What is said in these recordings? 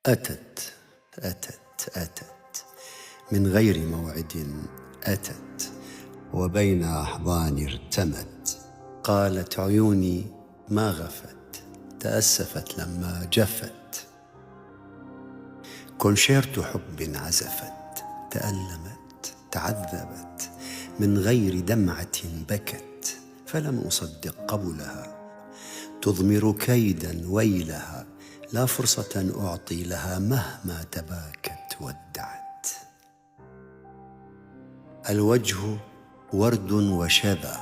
أتت أتت من غير موعد أتت، وبين أحضاني ارتمت. قالت عيوني ما غفت، تأسفت لما جفت. كونشيرت حب عزفت، تألمت تعذبت، من غير دمعة بكت. فلم أصدق قبلها، تضمر كيدا ويلها. لا فرصة أعطي لها مهما تباكت ودعت. الوجه ورد وشذا،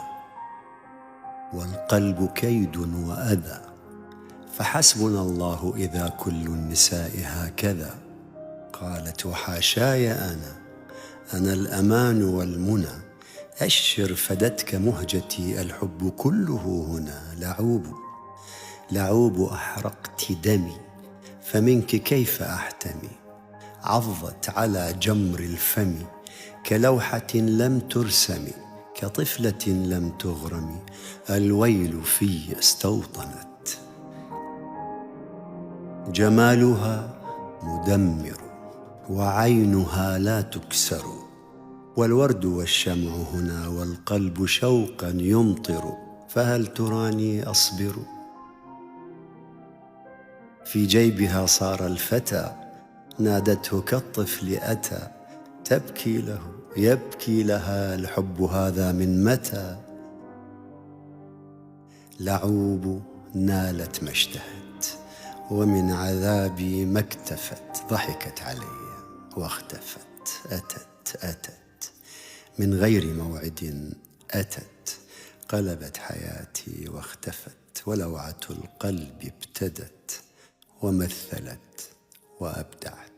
والقلب كيد وأذى. فحسبنا الله إذا كل النساء هكذا. قالت وحاشاي أنا الأمان والمنى. أشر فدتك مهجتي، الحب كله هنا. لعوب أحرقت دمي، فمنك كيف أحتمي. عضت على جمر الفم، كلوحة لم ترسم، كطفلة لم تغرم. الويل في استوطنت. جمالها مدمر، وعينها لا تكسر. والورد والشمع هنا، والقلب شوقا يمطر. فهل تراني أصبر؟ في جيبها صار الفتى، نادته كالطفل أتى. تبكي له يبكي لها، الحب هذا من متى؟ لعوب نالت ما اشتهت، ومن عذابي ما اكتفت. ضحكت علي واختفت. أتت من غير موعد أتت، قلبت حياتي واختفت. ولوعة القلب ابتدت، ومثلت وأبدعت.